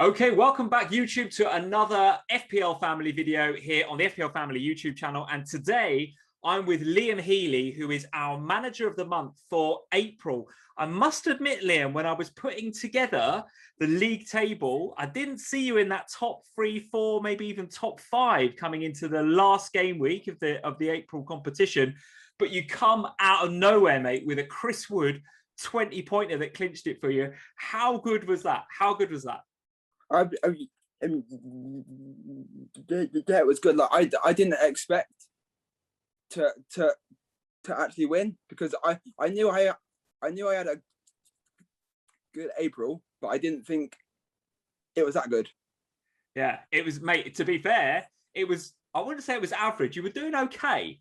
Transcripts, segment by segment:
Okay, welcome back YouTube to another FPL Family video here on the FPL Family YouTube channel. And today I'm with Liam Healey, who is our manager of the month for April. I must admit, Liam, when I was putting together the league table, I didn't see you in that top 3, 4, maybe even top 5 coming into the last game week of the April competition. But you come out of nowhere, mate, with a Chris Wood 20-pointer that clinched it for you. How good was that? How good was that? Yeah, it was good. Like I didn't expect to actually win, because I knew I had a good April, but I didn't think it was that good. Yeah, it was, mate. To be fair, it was. I wouldn't say it was average. You were doing okay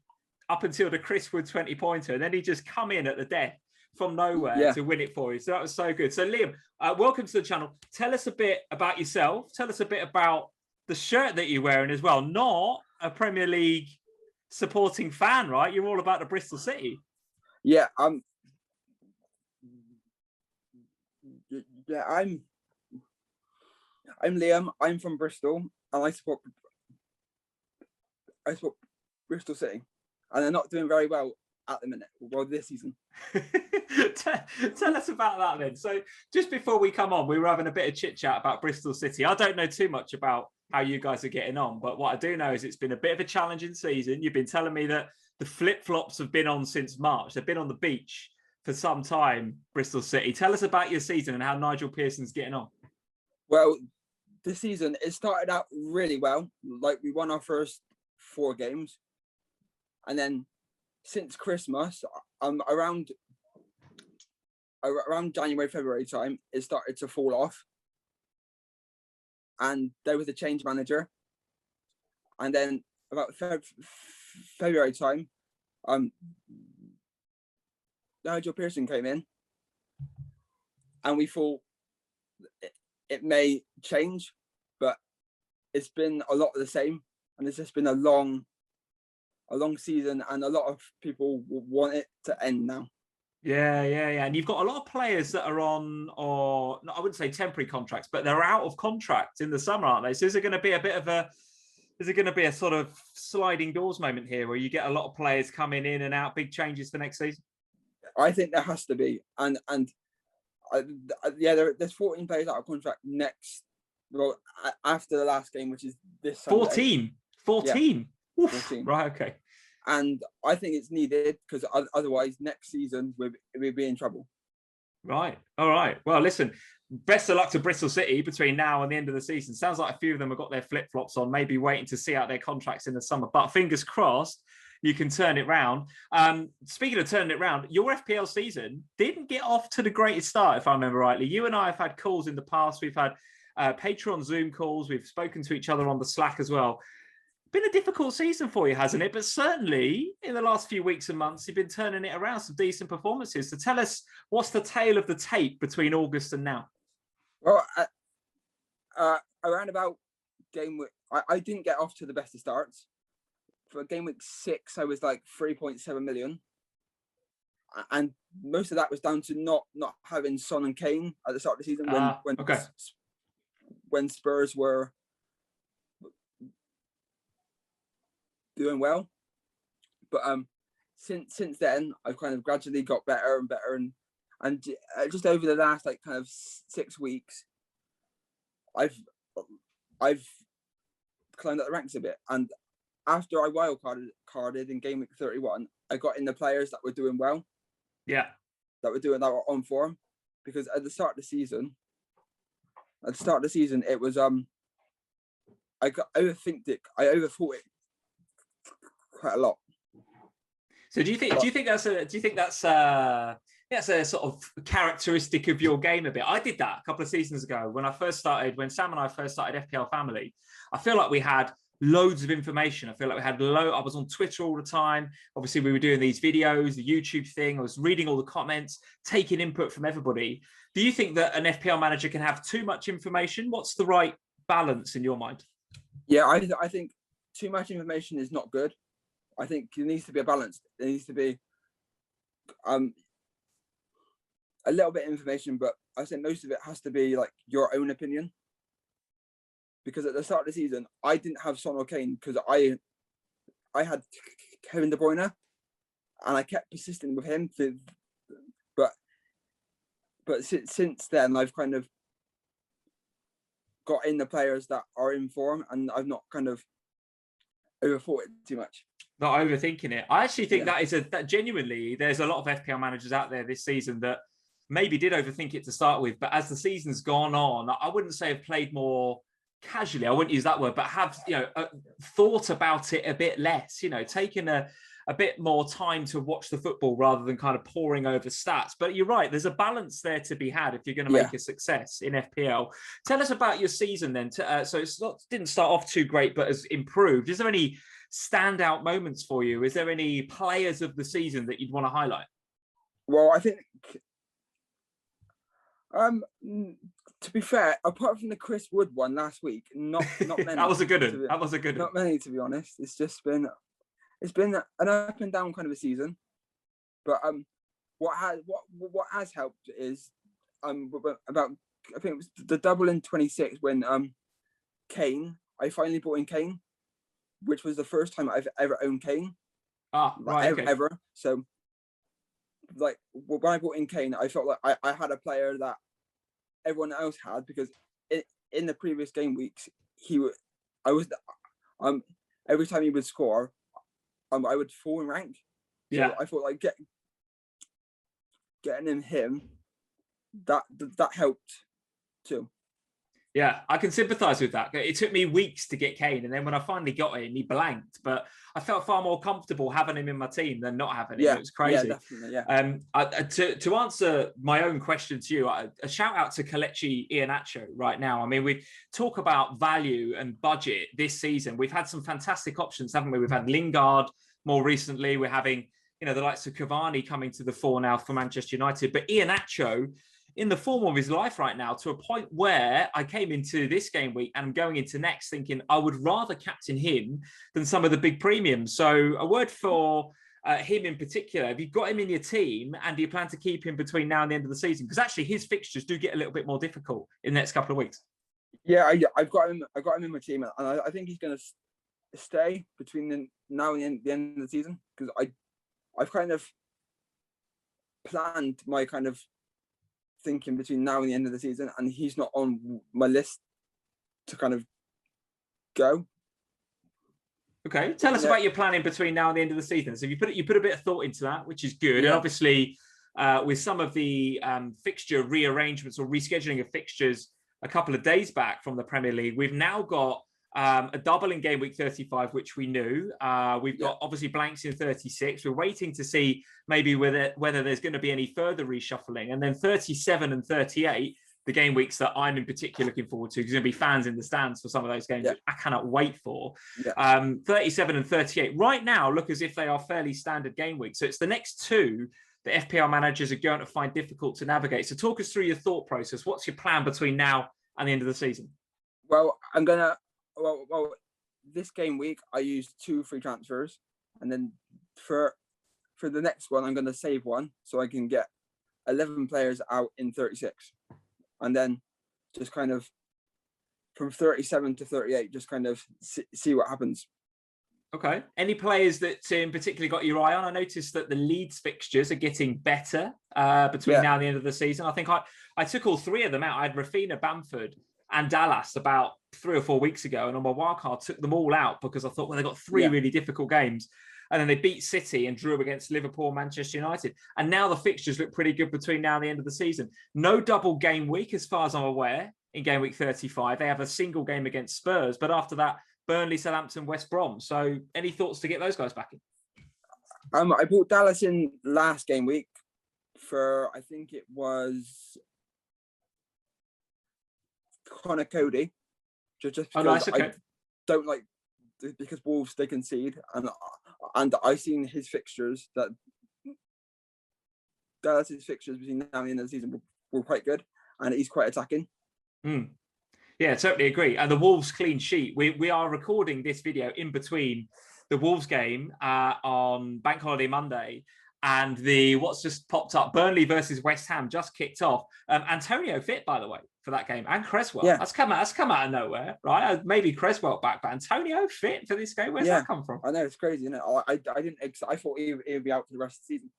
up until the Chris Wood 20-pointer, and then he just come in at the death from nowhere to win it for you. So that was so good. So Liam, welcome to the channel. Tell us a bit about yourself. Tell us a bit about the shirt that you're wearing as well. Not a Premier League supporting fan, right? You're all about the Bristol City. Yeah, I'm Liam. I'm from Bristol, and I support Bristol City, and they're not doing very well at the minute. Well, this season. Tell us about that then. So just before we come on, we were having a bit of chit chat about Bristol City. I don't know too much about how you guys are getting on, but what I do know is it's been a bit of a challenging season. You've been telling me that the flip-flops have been on since March. They've been on the beach for some time, Bristol City. Tell us about your season and how Nigel Pearson's getting on. Well, this season, it started out really well. Like, we won our first 4 games, and then since Christmas, around January, February time, it started to fall off, and there was a change manager. And then about February time, Nigel Pearson came in, and we thought it may change, but it's been a lot of the same, and it's just been a long season, and a lot of people want it to end now. Yeah. And you've got a lot of players that are on, or I wouldn't say temporary contracts, but they're out of contract in the summer, aren't they? So is it going to be a sort of sliding doors moment here, where you get a lot of players coming in and out, big changes for next season? I think there has to be, and there's 14 players out of contract after the last game, which is this Sunday. 14. Yeah. 14. Right, okay. And I think it's needed, because otherwise next season we'll be in trouble. Right. All right. Well, listen, best of luck to Bristol City between now and the end of the season. Sounds like a few of them have got their flip-flops on, maybe waiting to see out their contracts in the summer. But fingers crossed, you can turn it round. Speaking of turning it round, your FPL season didn't get off to the greatest start, if I remember rightly. You and I have had calls in the past. We've had Patreon Zoom calls. We've spoken to each other on the Slack as well. Been a difficult season for you, hasn't it? But certainly in the last few weeks and months, you've been turning it around, some decent performances. So tell us, what's the tale of the tape between August and now? Well, around about game week, I didn't get off to the best of starts. For game week 6, I was like 3.7 million. And most of that was down to not having Son and Kane at the start of the season when Spurs were doing well. But since then, I've kind of gradually got better and better, and just over the last like kind of 6 weeks, I've climbed up the ranks a bit. And after I wildcarded in game week 31, I got in the players that were doing well. Yeah, that were on form, because at the start of the season, it was I overthought it quite a lot. So do you think that's a sort of characteristic of your game a bit? I did that a couple of seasons ago when Sam and I first started FPL Family. I feel like we had loads of information. I feel like I was on Twitter all the time. Obviously, we were doing these videos, the YouTube thing. I was reading all the comments, taking input from everybody. Do you think that an FPL manager can have too much information? What's the right balance in your mind? Yeah, I think too much information is not good. I think there needs to be a balance. There needs to be a little bit of information, but I think most of it has to be like your own opinion. because at the start of the season, I didn't have Son or Kane because I had Kevin De Bruyne, and I kept persisting with him. But since then, I've kind of got in the players that are in form, and I've not kind of overthought it too much. Not overthinking it. I actually think that genuinely, there's a lot of FPL managers out there this season that maybe did overthink it to start with, but as the season's gone on, I wouldn't say have played more casually. I wouldn't use that word, but have thought about it a bit less. Taken a bit more time to watch the football rather than kind of poring over stats. But you're right, there's a balance there to be had if you're going to make a success in FPL. Tell us about your season then. So didn't start off too great, but has improved. Is there any standout moments for you? Is there any players of the season that you'd want to highlight? Well, I think, to be fair, apart from the Chris Wood one last week, not many. That was a good one. That was a good one. Not many, to be honest. It's been an up and down kind of a season, but what has helped is about, I think it was the double in 26 when Kane. I finally bought in Kane, which was the first time I've ever owned Kane. Right, ever. So, like, when I bought in Kane, I felt like I had a player that everyone else had, because in the previous game weeks every time he would score, I would fall in rank. So I thought like getting him that helped too. Yeah, I can sympathise with that. It took me weeks to get Kane, and then when I finally got him, he blanked. But I felt far more comfortable having him in my team than not having him. It was crazy. Yeah, definitely. Yeah. To answer my own question to you, a shout out to Kelechi Iheanacho right now. I mean, we talk about value and budget this season. We've had some fantastic options, haven't we? We've had Lingard more recently. We're having, the likes of Cavani coming to the fore now for Manchester United. But Iheanacho, in the form of his life right now, to a point where I came into this game week and I'm going into next thinking I would rather captain him than some of the big premiums. So a word for him in particular. Have you got him in your team, and do you plan to keep him between now and the end of the season? Because actually his fixtures do get a little bit more difficult in the next couple of weeks. Yeah, I've got him in my team, and I think he's going to stay between now and the end of the season, because I've kind of planned my kind of thinking between now and the end of the season, and he's not on my list to kind of go. Okay, tell us about your planning between now and the end of the season. So you put a bit of thought into that, which is good. And obviously, with some of the fixture rearrangements or rescheduling of fixtures a couple of days back from the Premier League, we've now got a double in game week 35, which we knew. We've got obviously blanks in 36. We're waiting to see maybe whether there's going to be any further reshuffling. And then 37 and 38, the game weeks that I'm in particular looking forward to, because there's going to be fans in the stands for some of those games, which I cannot wait for. 37 and 38 right now look as if they are fairly standard game weeks. So it's the next two that FPL managers are going to find difficult to navigate. So talk us through your thought process. What's your plan between now and the end of the season? Well, Well, this game week I used 2 free transfers, and then for the next one I'm going to save one so I can get 11 players out in 36, and then just kind of from 37 to 38 just kind of see what happens. Okay. Any players that in particular got your eye on? I noticed that the Leeds fixtures are getting better between now and the end of the season. I think I took all 3 of them out. I had Rafinha, Bamford and Dallas about 3 or 4 weeks ago, and on my wildcard took them all out because I thought, well, they got 3 really difficult games, and then they beat City and drew against Liverpool and Manchester United, and now the fixtures look pretty good between now and the end of the season. No double game week as far as I'm aware in game week 35. They have a single game against Spurs, but after that, Burnley, Southampton, West Brom. So any thoughts to get those guys back in? I bought Dallas in last game week for, I think it was Connor Cody, just because I don't like, because Wolves, they concede, and I've seen his fixtures, that Dallas's fixtures between now and the end of the season were quite good, and he's quite attacking. Yeah, totally agree. And the Wolves clean sheet, we are recording this video in between the Wolves game on Bank Holiday Monday And what's just popped up, Burnley versus West Ham just kicked off. Antonio fit, by the way, for that game, and Cresswell. Yeah. That's come out of nowhere, right? Maybe Cresswell back, but Antonio fit for this game. Where's that come from? I know, it's crazy, isn't it? I thought he would be out for the rest of the season.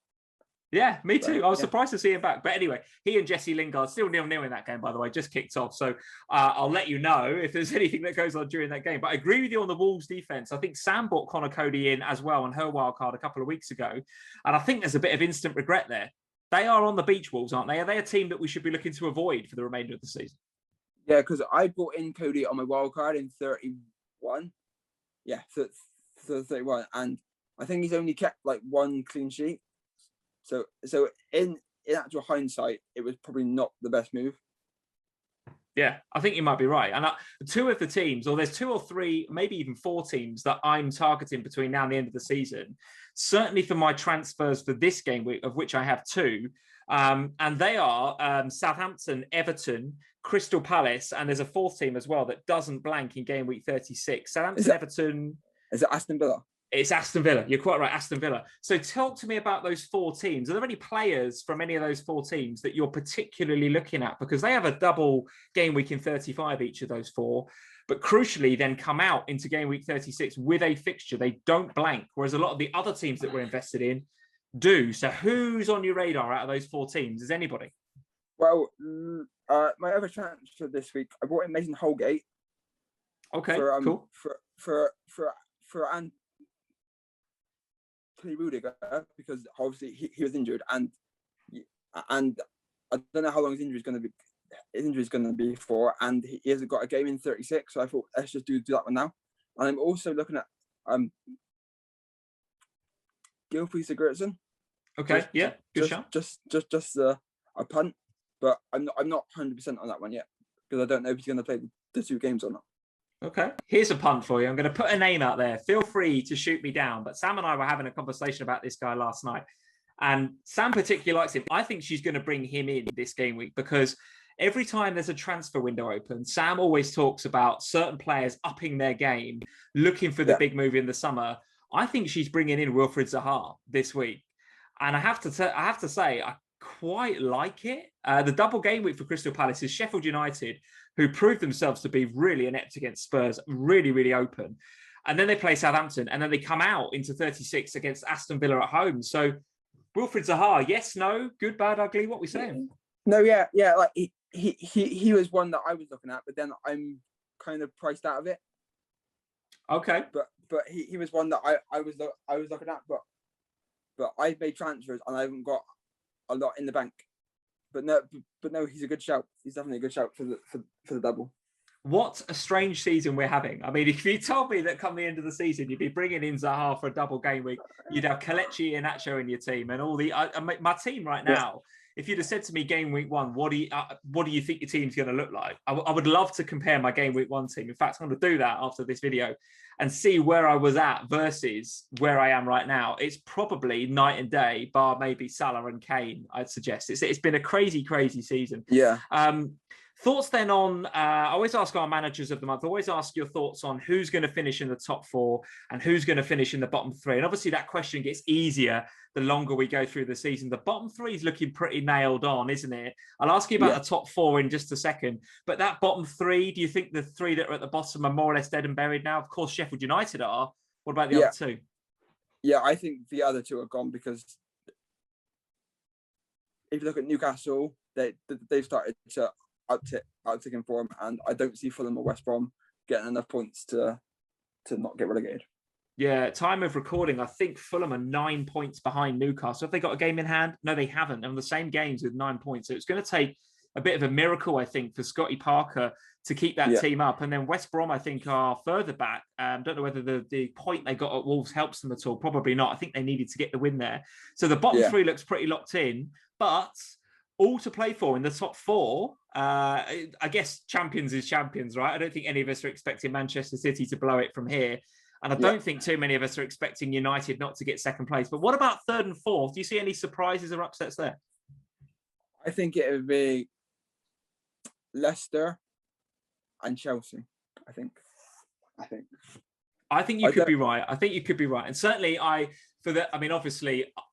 Yeah, me too. I was surprised to see him back. But anyway, he and Jesse Lingard still 0-0 in that game, by the way, just kicked off. So I'll let you know if there's anything that goes on during that game. But I agree with you on the Wolves defence. I think Sam brought Connor Cody in as well on her wild card a couple of weeks ago. And I think there's a bit of instant regret there. They are on the beach, Wolves, aren't they? Are they a team that we should be looking to avoid for the remainder of the season? Yeah, because I brought in Cody on my wild card in 31. Yeah, 31. And I think he's only kept like one clean sheet. So in actual hindsight, it was probably not the best move. Yeah, I think you might be right. And two of the teams, or there's 2 or 3, maybe even 4 teams that I'm targeting between now and the end of the season, certainly for my transfers for this game week, of which I have 2. And they are Southampton, Everton, Crystal Palace, and there's a 4th team as well that doesn't blank in game week 36. Southampton, Everton. Is it Aston Villa? It's Aston Villa. You're quite right, Aston Villa. So talk to me about those 4 teams. Are there any players from any of those 4 teams that you're particularly looking at? Because they have a double game week in 35, each of those 4. But crucially, then come out into game week 36 with a fixture. They don't blank, whereas a lot of the other teams that we're invested in do. So who's on your radar out of those 4 teams? Is anybody? Well, my other transfer this week, I brought in Mason Holgate. Okay, cool. For Rudiger, because obviously he was injured, and I don't know how long his injury is going to be for, and he hasn't got a game in 36. So I thought let's just do that one now. And I'm also looking at Gylfi Sigurdsson. Okay, good shot. Just a punt, but I'm not 100% on that one yet because I don't know if he's going to play the 2 games or not. Okay, here's a punt for you. I'm going to put a name out there. Feel free to shoot me down. But Sam and I were having a conversation about this guy last night. And Sam particularly likes him. I think she's going to bring him in this game week because every time there's a transfer window open, Sam always talks about certain players upping their game, looking for the big move in the summer. I think she's bringing in Wilfried Zaha this week. And I have to say, I quite like it. The double game week for Crystal Palace is Sheffield United, who proved themselves to be really inept against Spurs, really, really open. And then they play Southampton, and then they come out into 36 against Aston Villa at home. So Wilfried Zaha, yes, no, good, bad, ugly, what are we saying? No, yeah, like he was one that I was looking at, but then I'm kind of priced out of it. Okay. But he was one that I was looking at, but I've made transfers and I haven't got a lot in the bank. But no, he's a good shout. He's definitely a good shout for the double. What a strange season we're having. I mean, if you told me that come the end of the season, you'd be bringing in Zaha for a double game week, you'd have Kelechi and Nacho in your team, and all the my team right now. If you'd have said to me game week 1, what do you think your team's going to look like? I would love to compare my game week 1 team. In fact, I'm going to do that after this video and see where I was at versus where I am right now. It's probably night and day, bar maybe Salah and Kane, I'd suggest. It's been a crazy, crazy season. Yeah. Thoughts then on, I always ask our managers of the month, I always ask your thoughts on who's going to finish in the top 4 and who's going to finish in the bottom 3. And obviously that question gets easier the longer we go through the season. The bottom 3 is looking pretty nailed on, isn't it? I'll ask you about the top 4 in just a second. But that bottom 3, do you think the 3 that are at the bottom are more or less dead and buried now? Of course, Sheffield United are. What about the other 2? Yeah, I think the other 2 are gone because if you look at Newcastle, they've started to uptick in form, and I don't see Fulham or West Brom getting enough points to not get relegated. Yeah, time of recording, I think Fulham are 9 points behind Newcastle. Have they got a game in hand? No, they haven't. And the same games with 9 points. So it's going to take a bit of a miracle, I think, for Scotty Parker to keep that team up. And then West Brom, I think, are further back. Don't know whether the point they got at Wolves helps them at all. Probably not. I think they needed to get the win there. So the bottom 3 looks pretty locked in, but all to play for in the top 4. I guess champions is champions, right? I don't think any of us are expecting Manchester City to blow it from here. And I don't think too many of us are expecting United not to get second place. But what about 3rd and 4th? Do you see any surprises or upsets there? I think it would be Leicester and Chelsea. I think. I think you could be right. I think you could be right. And certainly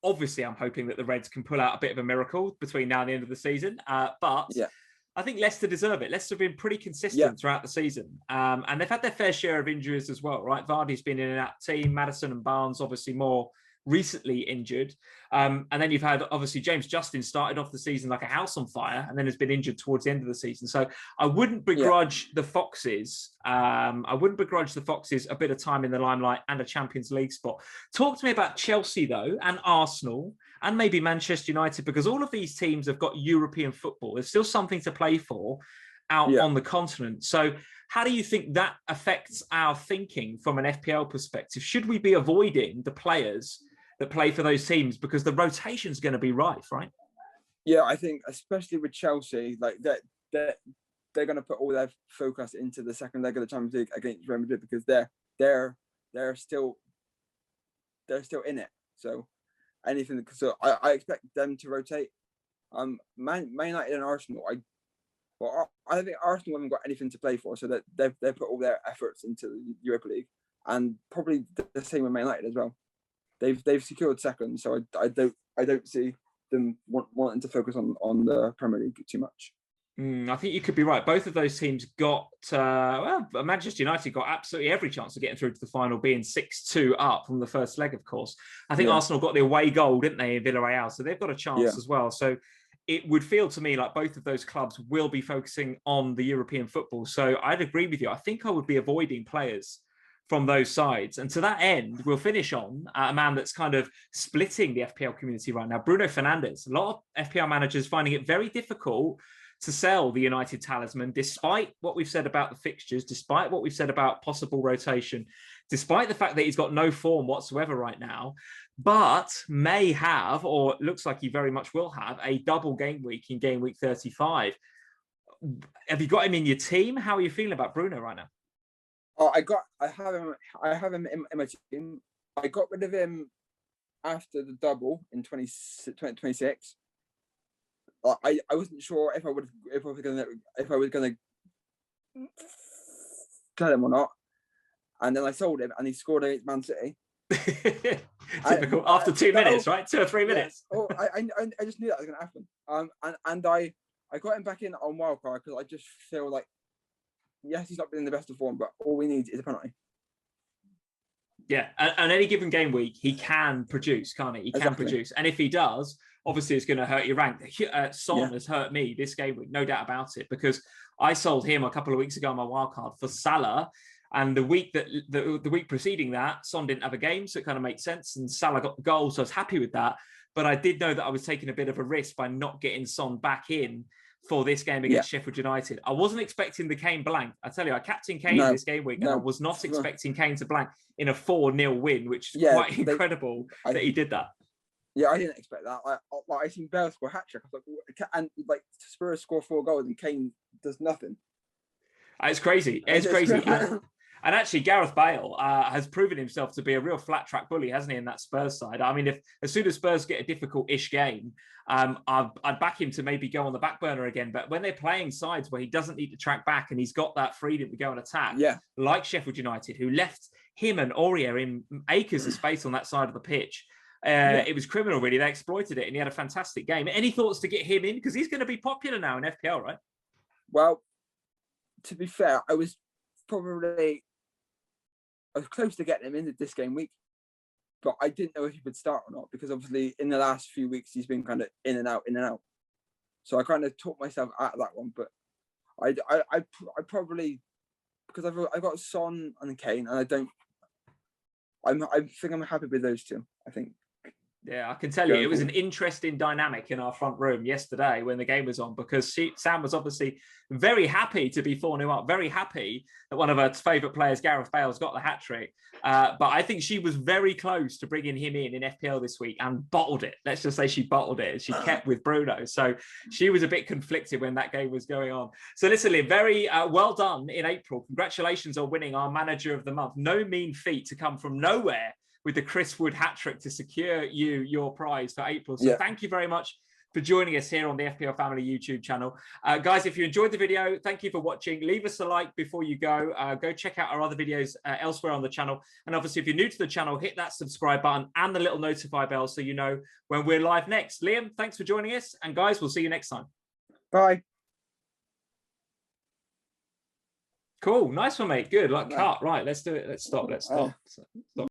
obviously, I'm hoping that the Reds can pull out a bit of a miracle between now and the end of the season. But I think Leicester deserve it. Leicester have been pretty consistent throughout the season. And they've had their fair share of injuries as well, right? Vardy's been in and out of the team. Maddison and Barnes, obviously more recently injured. And then you've had, obviously, James Justin started off the season like a house on fire and then has been injured towards the end of the season. So I wouldn't begrudge the Foxes. A bit of time in the limelight and a Champions League spot. Talk to me about Chelsea, though, and Arsenal, and maybe Manchester United, because all of these teams have got European football. There's still something to play for out on the continent. So how do you think that affects our thinking from an FPL perspective? Should we be avoiding the players that play for those teams because the rotation is going to be rife, right? Yeah, I think especially with Chelsea, like they're going to put all their focus into the second leg of the Champions League against Real Madrid because they're still in it. So anything, so I expect them to rotate. Man United and Arsenal, I think Arsenal haven't got anything to play for, so that they've put all their efforts into the Europa League, and probably the same with Man United as well. They've secured second, so I don't see them wanting to focus on the Premier League too much. I think you could be right. Both of those teams got, Manchester United got absolutely every chance of getting through to the final, being 6-2 up from the first leg, of course. I think Arsenal got the away goal, didn't they, in Villarreal? So they've got a chance as well. So it would feel to me like both of those clubs will be focusing on the European football. So I'd agree with you. I think I would be avoiding players from those sides. And to that end, we'll finish on a man that's kind of splitting the FPL community right now, Bruno Fernandes. A lot of FPL managers finding it very difficult to sell the United talisman, despite what we've said about the fixtures, despite what we've said about possible rotation, despite the fact that he's got no form whatsoever right now, but may have, or looks like he very much will have, a double game week in game week 35. Have you got him in your team? How are you feeling about Bruno right now? Oh, I have him in my team. I got rid of him after the double in 2026. I wasn't sure if I was gonna cut him or not, and then I sold him, and he scored against Man City. Typical. After 2 minutes, right? 2 or 3 minutes. I just knew that was gonna happen. And I got him back in on wildcard because I just feel like, yes, he's not been in the best of form, but all we need is a penalty. Yeah, and any given game week, he can produce, can't he? He can produce. And if he does, obviously it's going to hurt your rank. Son has hurt me this game week, no doubt about it, because I sold him a couple of weeks ago on my wildcard for Salah. And the week preceding that, Son didn't have a game, so it kind of makes sense. And Salah got the goal, so I was happy with that. But I did know that I was taking a bit of a risk by not getting Son back in for this game against Sheffield United. I wasn't expecting the Kane blank. I tell you, I captained Kane this game week, and I was not expecting Kane to blank in a 4-0 win, which is quite incredible that he did that. Yeah, I didn't expect that. I seen Bale score a hat-trick. I was like, and like Spurs score 4 goals and Kane does nothing. It's crazy. It's crazy. And actually, Gareth Bale has proven himself to be a real flat-track bully, hasn't he, in that Spurs side? I mean, as soon as Spurs get a difficult-ish game, I'd back him to maybe go on the back burner again. But when they're playing sides where he doesn't need to track back and he's got that freedom to go and attack, like Sheffield United, who left him and Aurier in acres of space on that side of the pitch, it was criminal, really. They exploited it, and he had a fantastic game. Any thoughts to get him in? Because he's going to be popular now in FPL, right? Well, to be fair, I was close to getting him in this game week, but I didn't know if he would start or not, because obviously in the last few weeks he's been kind of in and out. So I kind of talked myself out of that one. But I probably, because I've got Son and Kane, and I think I'm happy with those two. I think. Yeah, I can tell you, it was an interesting dynamic in our front room yesterday when the game was on, because Sam was obviously very happy to be 4-0 up, very happy that one of her favourite players, Gareth Bale's got the hat-trick. But I think she was very close to bringing him in FPL this week and bottled it. Let's just say she bottled it. She kept with Bruno. So she was a bit conflicted when that game was going on. So listen, Liam, very well done in April. Congratulations on winning our Manager of the Month. No mean feat to come from nowhere with the Chris Wood hat-trick to secure your prize for April. So thank you very much for joining us here on the FPL Family YouTube channel. Guys, if you enjoyed the video, thank you for watching. Leave us a like before you go. Go check out our other videos elsewhere on the channel. And obviously, if you're new to the channel, hit that subscribe button and the little notify bell so you know when we're live next. Liam, thanks for joining us. And guys, we'll see you next time. Bye. Cool. Nice one, mate. Good. Like cut. Right. Let's do it. Let's stop. Let's stop. Stop.